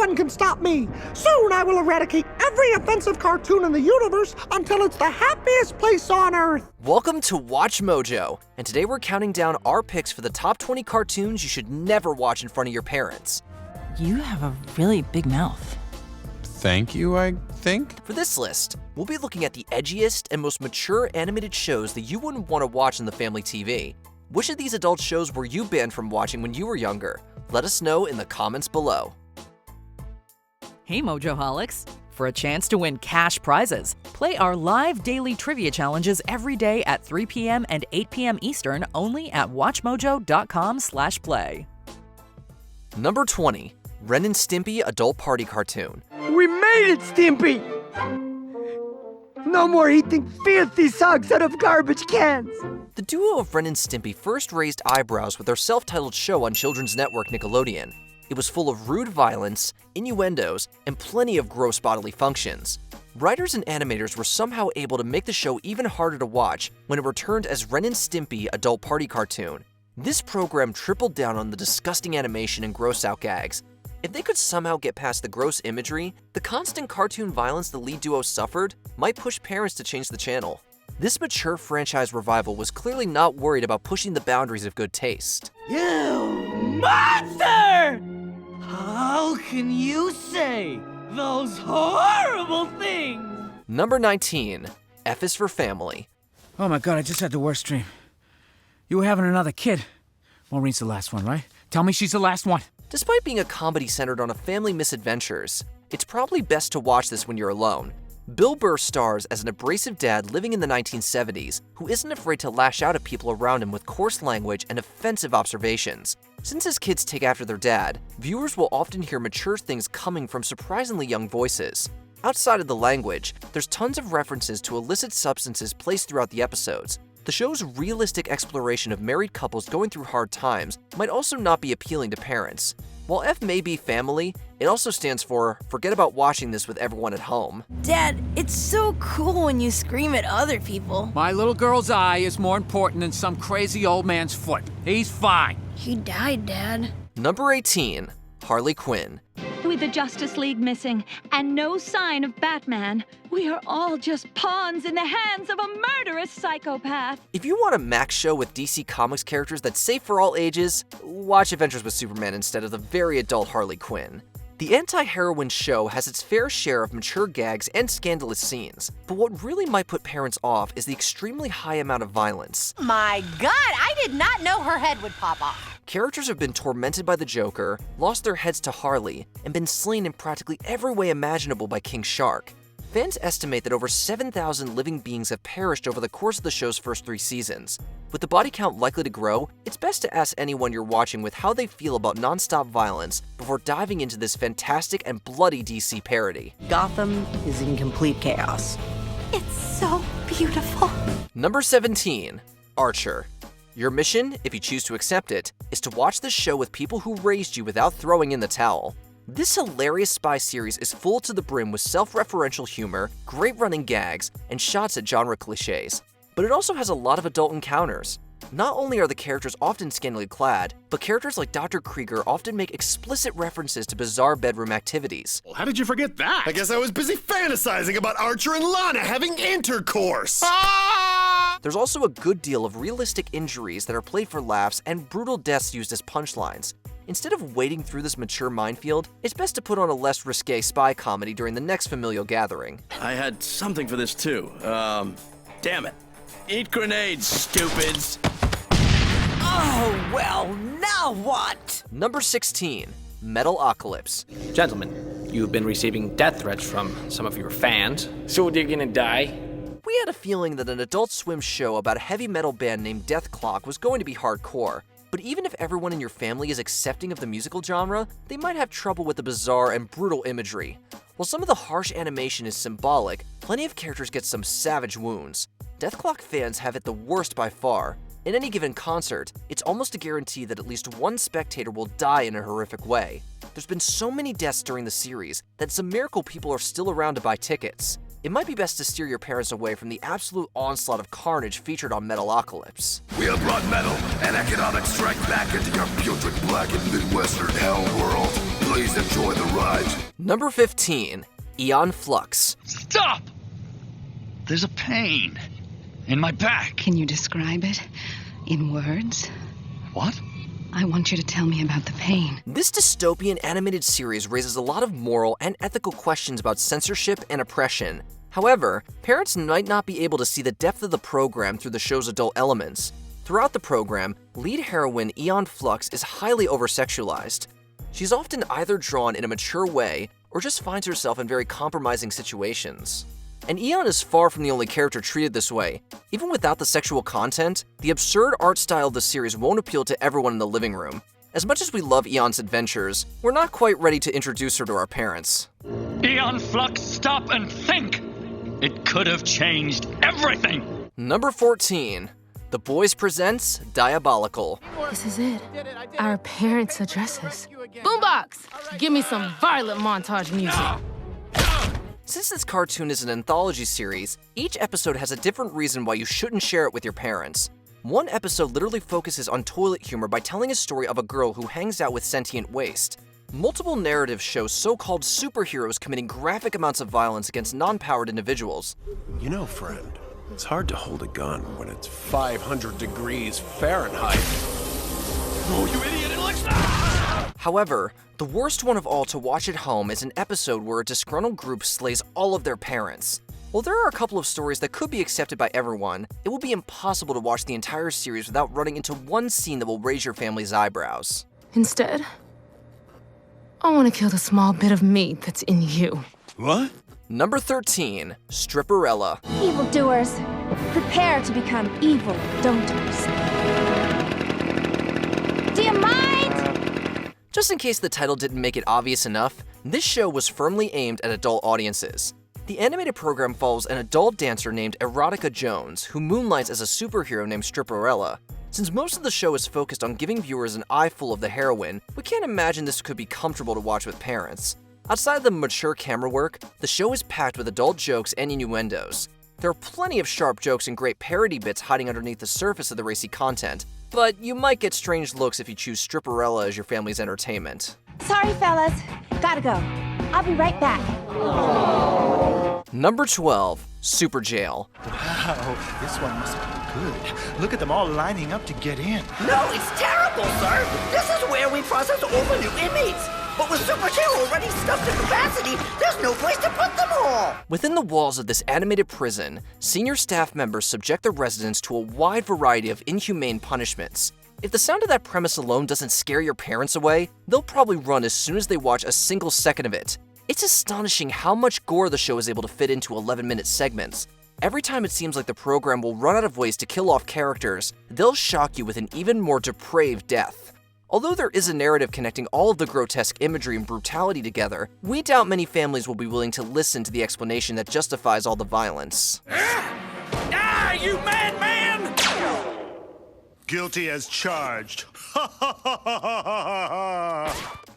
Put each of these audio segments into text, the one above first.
one can stop me. Soon I will eradicate every offensive cartoon in the universe until it's the happiest place on Earth. Welcome to WatchMojo, and today we're counting down our picks for the top 20 cartoons you should never watch in front of your parents. You have a really big mouth. Thank you, I think? For this list, we'll be looking at the edgiest and most mature animated shows that you wouldn't want to watch on the family TV. Which of these adult shows were you banned from watching when you were younger? Let us know in the comments below. Hey Mojoholics! For a chance to win cash prizes, play our live daily trivia challenges every day at 3 p.m. and 8 p.m. Eastern only at WatchMojo.com/play. Number 20. Ren and Stimpy Adult Party Cartoon. We made it, Stimpy! No more eating filthy socks out of garbage cans! The duo of Ren and Stimpy first raised eyebrows with their self-titled show on children's network Nickelodeon. It was full of rude violence, innuendos, and plenty of gross bodily functions. Writers and animators were somehow able to make the show even harder to watch when it returned as Ren and Stimpy Adult Party Cartoon. This program tripled down on the disgusting animation and gross-out gags. If they could somehow get past the gross imagery, the constant cartoon violence the lead duo suffered might push parents to change the channel. This mature franchise revival was clearly not worried about pushing the boundaries of good taste. You monster! How can you say those horrible things? Number 19. F is for Family. Oh my god, I just had the worst dream. You were having another kid. Maureen's the last one, right? Tell me she's the last one. Despite being a comedy centered on a family misadventures, it's probably best to watch this when you're alone. Bill Burr stars as an abrasive dad living in the 1970s who isn't afraid to lash out at people around him with coarse language and offensive observations. Since his kids take after their dad, viewers will often hear mature things coming from surprisingly young voices. Outside of the language, there's tons of references to illicit substances placed throughout the episodes. The show's realistic exploration of married couples going through hard times might also not be appealing to parents. While F may be family, it also stands for forget about watching this with everyone at home. Dad, it's so cool when you scream at other people. My little girl's eye is more important than some crazy old man's foot. He's fine. He died, Dad. Number 18. Harley Quinn. With the Justice League missing and no sign of Batman, we are all just pawns in the hands of a murderous psychopath. If you want a max show with DC Comics characters that's safe for all ages, watch Adventures with Superman instead of the very adult Harley Quinn. The anti-heroine show has its fair share of mature gags and scandalous scenes, but what really might put parents off is the extremely high amount of violence. My God, I did not know her head would pop off. Characters have been tormented by the Joker, lost their heads to Harley, and been slain in practically every way imaginable by King Shark. Fans estimate that over 7,000 living beings have perished over the course of the show's first 3 seasons. With the body count likely to grow, it's best to ask anyone you're watching with how they feel about non-stop violence before diving into this fantastic and bloody DC parody. Gotham is in complete chaos. It's so beautiful. Number 17. Archer. Your mission, if you choose to accept it, is to watch this show with people who raised you without throwing in the towel. This hilarious spy series is full to the brim with self-referential humor, great running gags, and shots at genre cliches. But it also has a lot of adult encounters. Not only are the characters often scantily clad, but characters like Dr. Krieger often make explicit references to bizarre bedroom activities. Well, how did you forget that? I guess I was busy fantasizing about Archer and Lana having intercourse. There's also a good deal of realistic injuries that are played for laughs and brutal deaths used as punchlines. Instead of wading through this mature minefield, it's best to put on a less risque spy comedy during the next familial gathering. I had something for this too. Damn it. Eat grenades, stupids! Oh, well, now what? Number 16. Metalocalypse. Gentlemen, you've been receiving death threats from some of your fans. So they're gonna die? We had a feeling that an Adult Swim show about a heavy metal band named Death Clock was going to be hardcore. But even if everyone in your family is accepting of the musical genre, they might have trouble with the bizarre and brutal imagery. While some of the harsh animation is symbolic, plenty of characters get some savage wounds. Death Clock fans have it the worst by far. In any given concert, it's almost a guarantee that at least one spectator will die in a horrific way. There's been so many deaths during the series that it's a miracle people are still around to buy tickets. it might be best to steer your parents away from the absolute onslaught of carnage featured on Metalocalypse. We have brought metal and economic strike back into your putrid blackened Midwestern hell world. Please enjoy the ride. Number 15, Aeon Flux. Stop! There's a pain in my back. Can you describe it in words? What? I want you to tell me about the pain. This dystopian animated series raises a lot of moral and ethical questions about censorship and oppression. However, parents might not be able to see the depth of the program through the show's adult elements. Throughout the program, lead heroine Aeon Flux is highly oversexualized. She's often either drawn in a mature way or just finds herself in very compromising situations. And Aeon is far from the only character treated this way. Even without the sexual content, the absurd art style of the series won't appeal to everyone in the living room. As much as we love Aeon's adventures, we're not quite ready to introduce her to our parents. Aeon Flux, stop and think! It could have changed everything! Number 14, The Boys presents Diabolical. This is it. Our parents' addresses. Boombox! Give me some violent montage music. Since this cartoon is an anthology series, each episode has a different reason why you shouldn't share it with your parents. One episode literally focuses on toilet humor by telling a story of a girl who hangs out with sentient waste. Multiple narratives show so-called superheroes committing graphic amounts of violence against non-powered individuals. You know, friend, it's hard to hold a gun when it's 500 degrees Fahrenheit. Oh, you idiot, it looks... However, the worst one of all to watch at home is an episode where a disgruntled group slays all of their parents. While there are a couple of stories that could be accepted by everyone, it will be impossible to watch the entire series without running into one scene that will raise your family's eyebrows. Instead, I want to kill the small bit of meat that's in you. What? Number 13, Stripperella. Evildoers, prepare to become evil donters. Do you mind? Just in case the title didn't make it obvious enough, this show was firmly aimed at adult audiences. The animated program follows an adult dancer named Erotica Jones, who moonlights as a superhero named Stripperella. Since most of the show is focused on giving viewers an eyeful of the heroine, we can't imagine this could be comfortable to watch with parents. Outside of the mature camera work, the show is packed with adult jokes and innuendos. There are plenty of sharp jokes and great parody bits hiding underneath the surface of the racy content, but you might get strange looks if you choose Stripperella as your family's entertainment. Sorry, fellas. Gotta go. I'll be right back. Number 12, SUPERJAIL. Wow, this one must be good. Look at them all lining up to get in. No, it's terrible, sir. This is where we process all the new inmates. But with SUPERJAIL already stuffed to capacity, there's no place to put them all. Within the walls of this animated prison, senior staff members subject the residents to a wide variety of inhumane punishments. If the sound of that premise alone doesn't scare your parents away, they'll probably run as soon as they watch a single second of it. It's astonishing how much gore the show is able to fit into 11-minute segments. Every time it seems like the program will run out of ways to kill off characters, they'll shock you with an even more depraved death. Although there is a narrative connecting all of the grotesque imagery and brutality together, we doubt many families will be willing to listen to the explanation that justifies all the violence. Ah, you madman! Guilty as charged.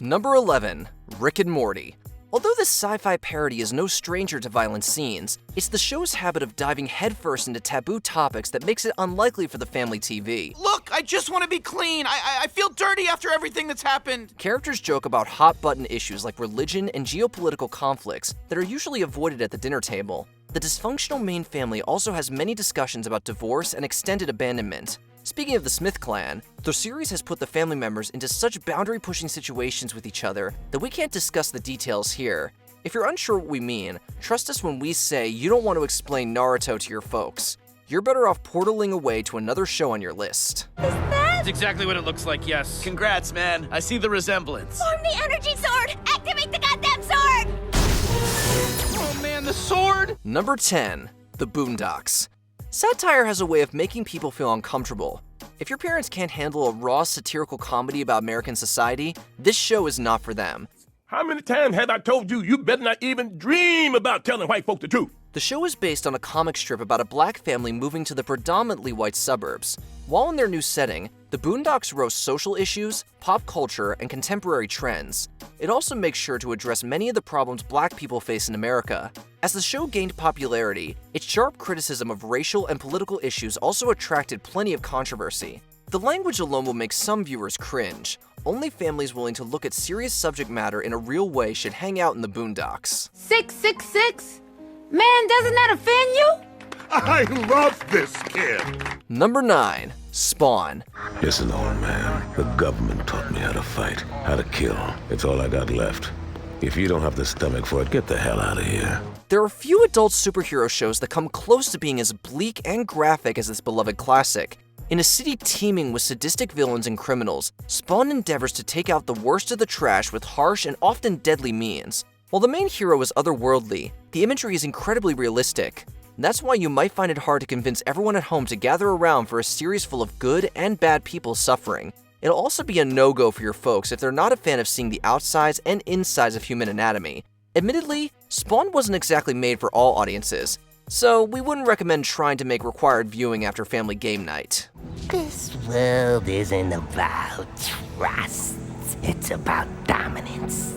Number 11, Rick and Morty. Although this sci-fi parody is no stranger to violent scenes, it's the show's habit of diving headfirst into taboo topics that makes it unlikely for the family TV. Look, I just want to be clean. I feel dirty after everything that's happened. Characters joke about hot-button issues like religion and geopolitical conflicts that are usually avoided at the dinner table. The dysfunctional main family also has many discussions about divorce and extended abandonment. Speaking of the Smith clan, the series has put the family members into such boundary-pushing situations with each other that we can't discuss the details here. If you're unsure what we mean, trust us when we say you don't want to explain Naruto to your folks. You're better off portaling away to another show on your list. That's exactly what it looks like, yes. Congrats, man. I see the resemblance. Form the energy sword! Activate the goddamn sword! Oh man, the sword! Number 10, The Boondocks. Satire has a way of making people feel uncomfortable. If your parents can't handle a raw satirical comedy about American society, this show is not for them. How many times have I told you you better not even dream about telling white folk the truth? The show is based on a comic strip about a black family moving to the predominantly white suburbs. While in their new setting, the The Boondocks roast social issues, pop culture, and contemporary trends. It also makes sure to address many of the problems Black people face in America. As the show gained popularity, its sharp criticism of racial and political issues also attracted plenty of controversy. The language alone will make some viewers cringe. Only families willing to look at serious subject matter in a real way should hang out in the Boondocks. 666? Man, doesn't that offend you? I love this kid! Number 9. Spawn. Listen, old man. The government taught me how to fight, how to kill. It's all I got left. If you don't have the stomach for it, get the hell out of here. There are few adult superhero shows that come close to being as bleak and graphic as this beloved classic. In a city teeming with sadistic villains and criminals, Spawn endeavors to take out the worst of the trash with harsh and often deadly means. While the main hero is otherworldly, the imagery is incredibly realistic. That's why you might find it hard to convince everyone at home to gather around for a series full of good and bad people suffering. It'll also be a no-go for your folks if they're not a fan of seeing the outsides and insides of human anatomy. Admittedly, Spawn wasn't exactly made for all audiences, so we wouldn't recommend trying to make required viewing after family game night. This world isn't about trust. It's about dominance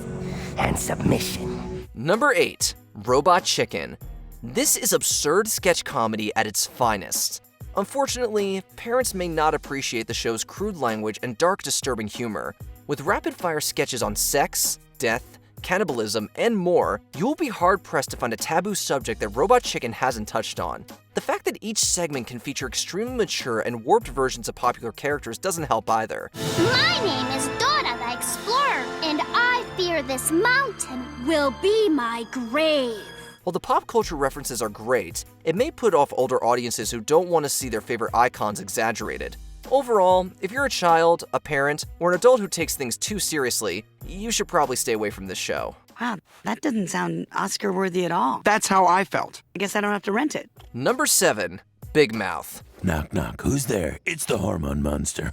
and submission. Number 8. Robot Chicken. This is absurd sketch comedy at its finest. Unfortunately, parents may not appreciate the show's crude language and dark, disturbing humor. With rapid-fire sketches on sex, death, cannibalism, and more, you will be hard-pressed to find a taboo subject that Robot Chicken hasn't touched on. The fact that each segment can feature extremely mature and warped versions of popular characters doesn't help either. My name is Dora the Explorer, and I fear this mountain will be my grave. While the pop culture references are great, it may put off older audiences who don't want to see their favorite icons exaggerated. Overall, if you're a child, a parent, or an adult who takes things too seriously, you should probably stay away from this show. Wow, that doesn't sound Oscar-worthy at all. That's how I felt. I guess I don't have to rent it. Number 7. Big Mouth. Knock, knock. Who's there? It's the hormone monster.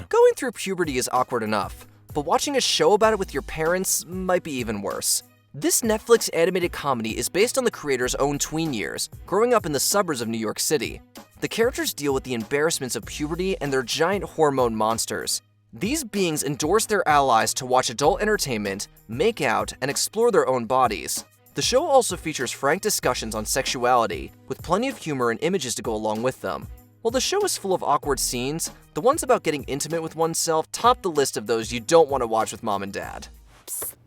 Going through puberty is awkward enough, but watching a show about it with your parents might be even worse. This Netflix animated comedy is based on the creator's own tween years, growing up in the suburbs of New York City. The characters deal with the embarrassments of puberty and their giant hormone monsters. These beings endorse their allies to watch adult entertainment, make out, and explore their own bodies. The show also features frank discussions on sexuality, with plenty of humor and images to go along with them. While the show is full of awkward scenes, the ones about getting intimate with oneself top the list of those you don't want to watch with mom and dad.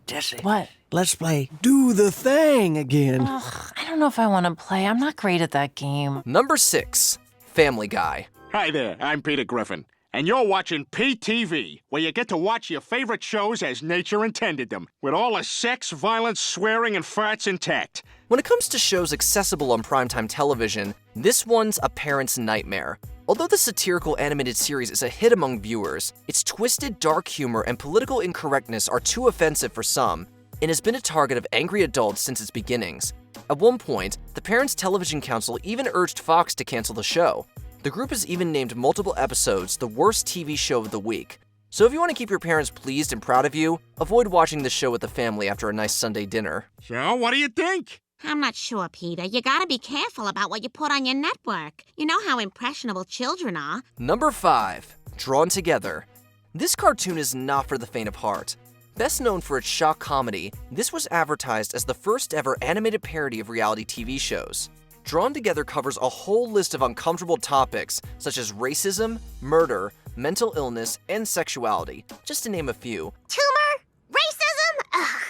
Jesse. What? Let's play Do the Thing again. Ugh, I don't know if I want to play. I'm not great at that game. Number 6. Family Guy. Hi there, I'm Peter Griffin, and you're watching PTV, where you get to watch your favorite shows as nature intended them, with all the sex, violence, swearing, and farts intact. When it comes to shows accessible on primetime television, this one's a parent's nightmare. Although the satirical animated series is a hit among viewers, its twisted, dark humor and political incorrectness are too offensive for some, and has been a target of angry adults since its beginnings. At one point, the Parents Television Council even urged Fox to cancel the show. The group has even named multiple episodes the worst TV show of the week. So if you want to keep your parents pleased and proud of you, avoid watching the show with the family after a nice Sunday dinner. So, what do you think? I'm not sure, Peter. You gotta be careful about what you put on your network. You know how impressionable children are. Number 5. Drawn Together. This cartoon is not for the faint of heart. Best known for its shock comedy, this was advertised as the first ever animated parody of reality TV shows. Drawn Together covers a whole list of uncomfortable topics such as racism, murder, mental illness, and sexuality, just to name a few. Tumor? Racism? Ugh.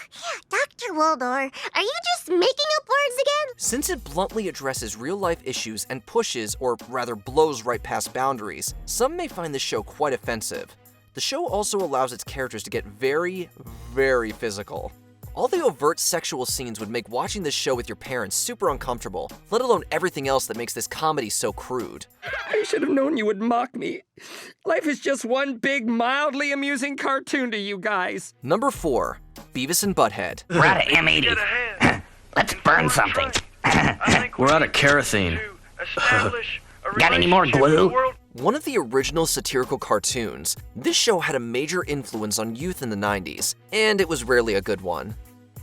Dr. Waldor, are you just making up words again? Since it bluntly addresses real-life issues and pushes, or rather blows right past boundaries, some may find this show quite offensive. The show also allows its characters to get very, very physical. All the overt sexual scenes would make watching this show with your parents super uncomfortable, let alone everything else that makes this comedy so crude. I should have known you would mock me. Life is just one big, mildly amusing cartoon to you guys. Number 4. Beavis and Butthead. We're out of M80. Let's burn something. We're out of kerosene. Got any more glue? One of the original satirical cartoons, this show had a major influence on youth in the 90s, and it was rarely a good one.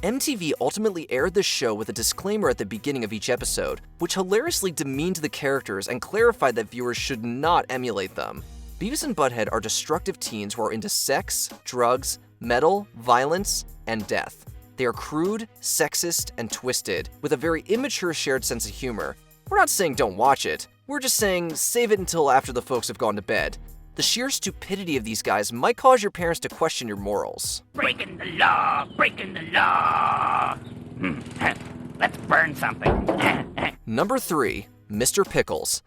MTV ultimately aired the show with a disclaimer at the beginning of each episode, which hilariously demeaned the characters and clarified that viewers should not emulate them. Beavis and Butthead are destructive teens who are into sex, drugs, metal, violence, and death. They are crude, sexist, and twisted, with a very immature shared sense of humor. We're not saying don't watch it. We're just saying save it until after the folks have gone to bed. The sheer stupidity of these guys might cause your parents to question your morals. Breaking the law, breaking the law. Let's burn something. Number 3, Mr. Pickles.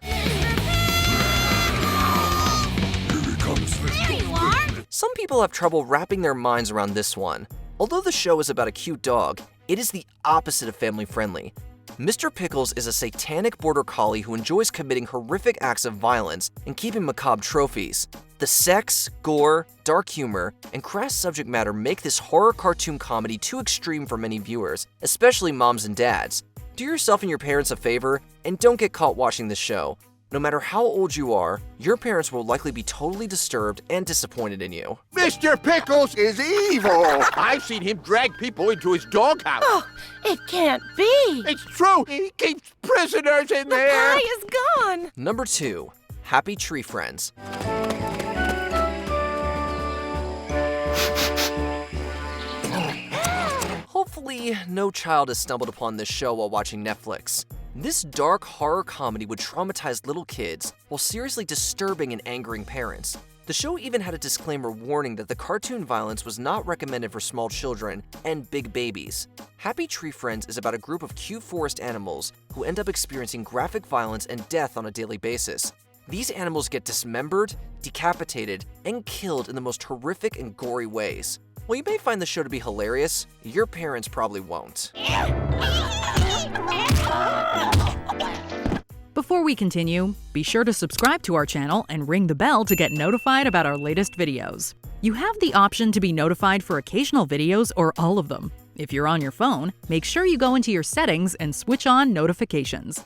Some people have trouble wrapping their minds around this one. Although the show is about a cute dog, it is the opposite of family-friendly. Mr. Pickles is a satanic border collie who enjoys committing horrific acts of violence and keeping macabre trophies. The sex, gore, dark humor, and crass subject matter make this horror cartoon comedy too extreme for many viewers, especially moms and dads. Do yourself and your parents a favor and don't get caught watching this show. No matter how old you are, your parents will likely be totally disturbed and disappointed in you. Mr. Pickles is evil! I've seen him drag people into his doghouse. Oh, it can't be! It's true! He keeps prisoners in there! The pie is gone! Number 2, Happy Tree Friends. Hopefully, no child has stumbled upon this show while watching Netflix. This dark horror comedy would traumatize little kids while seriously disturbing and angering parents. The show even had a disclaimer warning that the cartoon violence was not recommended for small children and big babies. Happy Tree Friends is about a group of cute forest animals who end up experiencing graphic violence and death on a daily basis. These animals get dismembered, decapitated, and killed in the most horrific and gory ways. While you may find the show to be hilarious, your parents probably won't. Before we continue, be sure to subscribe to our channel and ring the bell to get notified about our latest videos. You have the option to be notified for occasional videos or all of them. If you're on your phone, make sure you go into your settings and switch on notifications.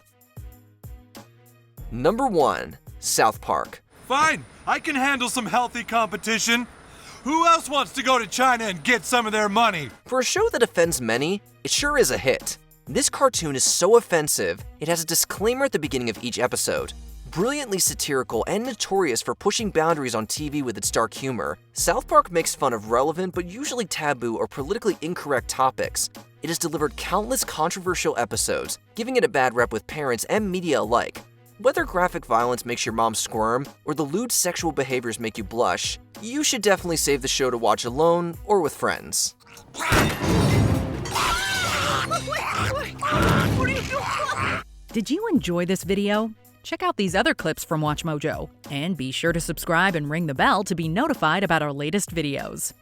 Number 1, South Park. Fine, I can handle some healthy competition. Who else wants to go to China and get some of their money? For a show that offends many, it sure is a hit. This cartoon is so offensive, it has a disclaimer at the beginning of each episode. Brilliantly satirical and notorious for pushing boundaries on TV with its dark humor, South Park makes fun of relevant but usually taboo or politically incorrect topics. It has delivered countless controversial episodes, giving it a bad rep with parents and media alike. Whether graphic violence makes your mom squirm or the lewd sexual behaviors make you blush, you should definitely save the show to watch alone or with friends. Did you enjoy this video? Check out these other clips from WatchMojo, and be sure to subscribe and ring the bell to be notified about our latest videos.